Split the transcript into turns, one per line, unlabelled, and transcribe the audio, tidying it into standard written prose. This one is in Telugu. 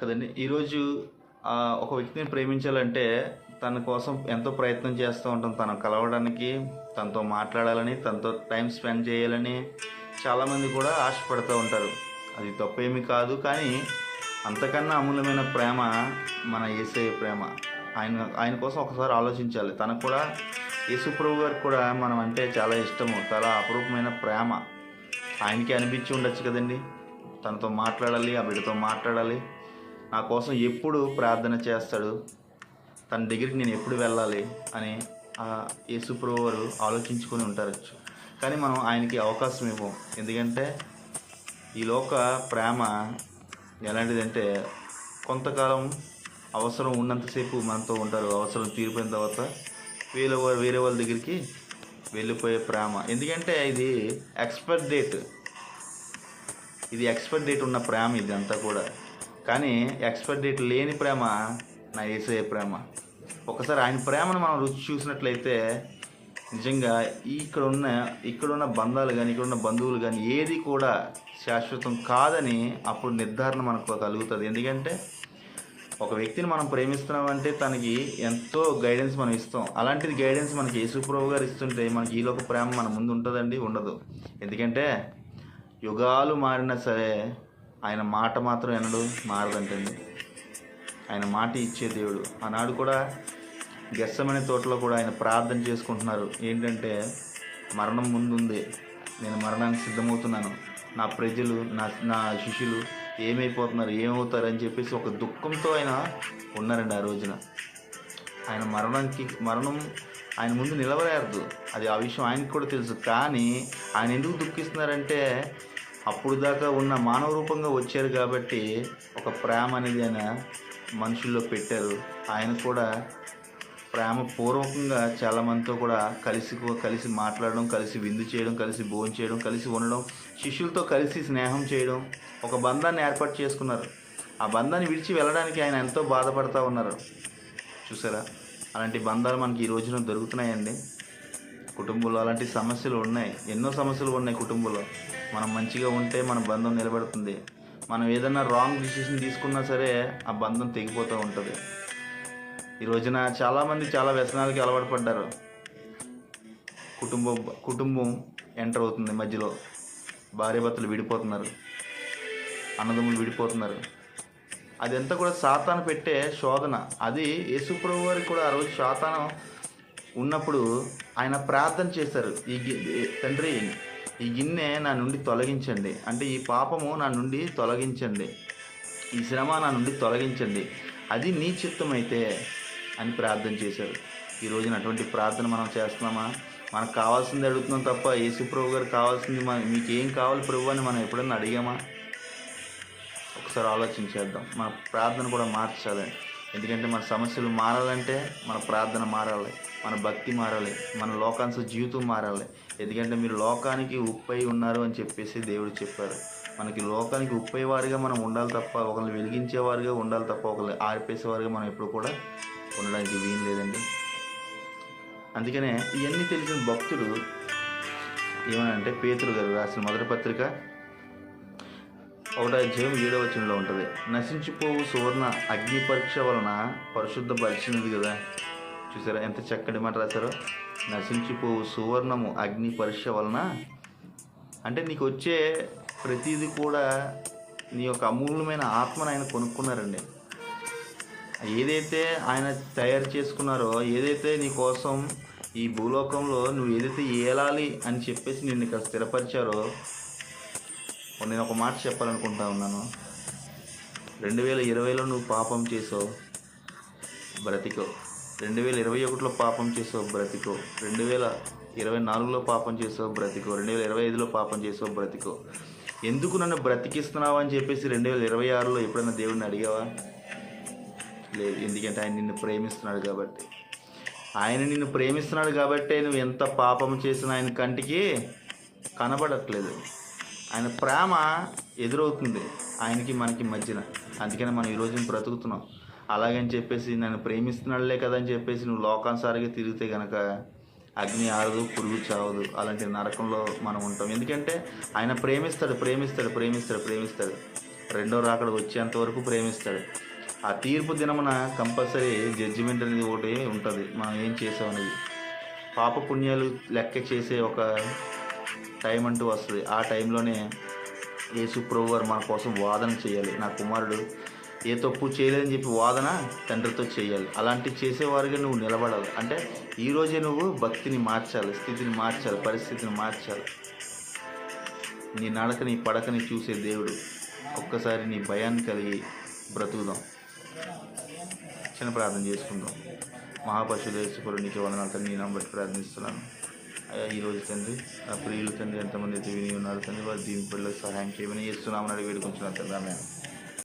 కదండి. ఈరోజు ఒక వ్యక్తిని ప్రేమించాలంటే తన కోసం ఎంతో ప్రయత్నం చేస్తూ ఉంటాం. తనను కలవడానికి, తనతో మాట్లాడాలని, తనతో టైం స్పెండ్ చేయాలని చాలామంది కూడా ఆశపడుతూ ఉంటారు. అది తప్పేమీ కాదు. కానీ అంతకన్నా అమూల్యమైన ప్రేమ మన యేసయ్య ప్రేమ. ఆయన ఆయన కోసం ఒకసారి ఆలోచించాలి. తనకు కూడా యేసుప్రభు గారికి కూడా మనం అంటే చాలా ఇష్టము. చాలా అపురూపమైన ప్రేమ. ఆయనకి అనిపించి ఉండొచ్చు కదండి. తనతో మాట్లాడాలి, ఆ బిడ్డతో మాట్లాడాలి, నా కోసం ఎప్పుడు ప్రార్థన చేస్తాడు, తన దగ్గరికి నేను ఎప్పుడు వెళ్ళాలి అని యేసుప్రభు వారు ఆలోచించుకొని ఉంటారు. కానీ మనం ఆయనకి అవకాశం ఇవ్వం. ఎందుకంటే ఈ లోక ప్రేమ ఎలాంటిదంటే కొంతకాలం అవసరం ఉన్నంతసేపు మనతో ఉంటారు. అవసరం తీరిపోయిన తర్వాత వేరే వాళ్ళ దగ్గరికి వెళ్ళిపోయే ప్రేమ. ఎందుకంటే ఇది ఎక్స్పైర్ డేట్ ఉన్న ప్రేమ ఇది అంతా కూడా. కానీ ఎక్స్పైర్ డేట్ లేని ప్రేమ నా యేసయ్య ప్రేమ. ఒకసారి ఆయన ప్రేమను మనం రుచి చూసినట్లయితే నిజంగా ఇక్కడున్న బంధాలు కానీ, ఇక్కడున్న బంధువులు కానీ ఏది కూడా శాశ్వతం కాదని అప్పుడు నిర్ధారణ మనకు కలుగుతుంది. ఎందుకంటే ఒక వ్యక్తిని మనం ప్రేమిస్తున్నామంటే తనకి ఎంతో గైడెన్స్ మనం ఇస్తాం. అలాంటిది గైడెన్స్ మనకి యేసుప్రభు గారు ఇస్తుంటే మనకి ఈలోక ప్రేమ మన ముందు ఉంటుందండి? ఉండదు. ఎందుకంటే యుగాలు మారినా సరే ఆయన మాట మాత్రం ఎన్నడూ మారదంటండి. ఆయన మాట ఇచ్చే దేవుడు. ఆనాడు కూడా గెత్సెమనే తోటలో కూడా ఆయన ప్రార్థన చేసుకుంటున్నారు. ఏంటంటే మరణం ముందుంది, నేను మరణానికి సిద్ధమవుతున్నాను, నా ప్రజలు నా శిష్యులు ఏమవుతారు అని చెప్పేసి ఒక దుఃఖంతో ఆయన ఉన్నారండి. ఆ రోజున ఆయన మరణం ఆయన ముందు నిలవలేరు. అది ఆ విషయం ఆయనకు కూడా తెలుసు. కానీ ఆయన ఎందుకు దుఃఖిస్తున్నారంటే అప్పుడు దాకా ఉన్న మానవ రూపంగా వచ్చారు కాబట్టి ఒక ప్రేమ అనేది ఆయన మనుషుల్లో పెట్టారు. ఆయన కూడా ప్రేమ పూర్వకంగా చాలామందితో కూడా కలిసి మాట్లాడడం, కలిసి విందు చేయడం, కలిసి భోజనం చేయడం, కలిసి ఉండడం, శిష్యులతో కలిసి స్నేహం చేయడం, ఒక బంధాన్ని ఏర్పాటు చేసుకున్నారు. ఆ బంధాన్ని విడిచి వెళ్ళడానికి ఆయన ఎంతో బాధపడుతూ ఉన్నారు. చూసారా? అలాంటి బంధాలు మనకి ఈ రోజున దొరుకుతున్నాయండి. కుటుంబంలో అలాంటి సమస్యలు ఉన్నాయి, ఎన్నో సమస్యలు ఉన్నాయి కుటుంబంలో. మనం మంచిగా ఉంటే మన బంధం నిలబడుతుంది. మనం ఏదైనా రాంగ్ డిసిషన్ తీసుకున్నా సరే ఆ బంధం తెగిపోతూ ఉంటుంది. ఈ రోజున చాలామంది చాలా వ్యసనాలకి అలవాటు పడ్డారు. కుటుంబం ఎంటర్ అవుతుంది మధ్యలో. భార్యాభర్తలు విడిపోతున్నారు, అన్నదమ్ములు విడిపోతున్నారు. అదంతా కూడా సాతాను పెట్టే శోధన. అది యేసుప్రభు వారికి కూడా ఆ రోజు సాతాను ఉన్నప్పుడు ఆయన ప్రార్థన చేశారు. తండ్రి, ఈ గిన్నె నా నుండి తొలగించండి, అంటే ఈ పాపము నా నుండి తొలగించండి, ఈ శ్రమ నా నుండి తొలగించండి, అది నీ చిత్తమైతే అని ప్రార్థన చేశారు. ఈ రోజున అటువంటి ప్రార్థన మనం చేస్తున్నామా? మనకు కావాల్సింది అడుగుతున్నాం తప్ప యేసుప్రభు గారు కావాల్సింది మీకేం కావాలి ప్రభు అని మనం ఎప్పుడన్నా అడిగామా? ఒకసారి ఆలోచించేద్దాం. మన ప్రార్థన కూడా మార్చాలి. ఎందుకంటే మన సమస్యలు మారాలంటే మన ప్రార్థన మారాలి, మన భక్తి మారాలి, మన లోకాంశ జీవితం మారాలి. ఎందుకంటే మీరు లోకానికి ఉప్పై ఉన్నారు అని చెప్పేసి దేవుడు చెప్పారు. మనకి లోకానికి ఉప్పేవారిగా మనం ఉండాలి తప్ప, ఒకరిని వెలిగించేవారుగా ఉండాలి తప్ప ఒకరిని ఆర్పేసేవారుగా మనం ఎప్పుడు కూడా ఉండడానికి వీలు లేదండి. అందుకనే ఇవన్నీ తెలిసిన భక్తుడు ఏమనంటే పేతురు గారు రాసిన మొదటి పత్రిక 1:7 ఉంటుంది. నశించిపోవు సువర్ణ అగ్ని పరీక్ష వలన పరిశుద్ధపరిచినది కదా. చూసారా ఎంత చక్కటి మాట రాశారో? నశించిపోవు సువర్ణము అగ్ని పరీక్ష వలన. అంటే నీకు వచ్చే ప్రతిదీ కూడా నీ యొక్క అమూల్యమైన ఆత్మను ఆయన కొనుక్కున్నారండి. ఏదైతే ఆయన తయారు చేసుకున్నారో, ఏదైతే నీ కోసం ఈ భూలోకంలో నువ్వు ఏదైతే ఏలాలి అని చెప్పేసి నిన్ను ఇక్కడ స్థిరపరిచారో, నేను ఒక మాట చెప్పాలనుకుంటా ఉన్నాను. 2020లో నువ్వు పాపం చేసావు, బ్రతికో. 2021లో పాపం చేసావు, బ్రతికో. 2024లో పాపం చేసావు, బ్రతికో. 2025లో పాపం చేసావు, బ్రతికో. ఎందుకు నన్ను బ్రతికిస్తున్నావు అని చెప్పేసి 2026లో ఎప్పుడైనా దేవుడిని అడిగావా? లేదు. ఎందుకంటే ఆయన నిన్ను ప్రేమిస్తున్నాడు కాబట్టి. ఆయన నిన్ను ప్రేమిస్తున్నాడు కాబట్టే నువ్వు ఎంత పాపం చేసినా ఆయన కంటికి కనబడట్లేదు. ఆయన ప్రేమ ఎదురవుతుంది ఆయనకి మనకి మధ్యన. అందుకని మనం ఈరోజు బ్రతుకుతున్నాం. అలాగని చెప్పేసి నన్ను ప్రేమిస్తున్నాడులే కదా అని చెప్పేసి నువ్వు లోకానుసారిగా తిరిగితే కనుక అగ్ని ఆరదు, పురుగు చావదు. అలాంటి నరకంలో మనం ఉంటాం. ఎందుకంటే ఆయన ప్రేమిస్తాడు. రెండో రాకడ వచ్చేంత వరకు ప్రేమిస్తాడు. ఆ తీర్పు దినమున కంపల్సరీ జడ్జిమెంట్ అనేది ఒకటి ఉంటుంది, మనం ఏం చేసామనేది. పాప పుణ్యాలు లెక్క చేసే ఒక టైం అంటూ వస్తుంది. ఆ టైంలోనే యేసు ప్రభు వారు మన కోసం వాదన చేయాలి. నా కుమారుడు ఏ తప్పు చేయలేదని చెప్పి వాదన తండ్రితో చేయాలి. అలాంటివి చేసేవారిగా నువ్వు నిలబడాలి. అంటే ఈరోజే నువ్వు భక్తిని మార్చాలి, స్థితిని మార్చాలి, పరిస్థితిని మార్చాలి. నీ నడక నీ పడకని చూసే దేవుడు. ఒక్కసారి నీ భయాన్ని కలిగి బ్రతుకుదాం. చిన్న ప్రార్థన చేసుకుందాం. మహాపశుదేశ్వరుడు నీకు వందనాలు తండ్రి, నీ నామం బట్టి ప్రార్థిస్తున్నాను అయ్యా. ఈరోజు తండ్రి నా ప్రియులు తండ్రి ఎంతమంది అయితే విని ఉన్నారు తండ్రి, వారు దీని పిల్లలకు సహాయం చేయమని యేసు నామమున అడిగి వేడుకుంటున్నాను తండ్రి. ఆమేన్.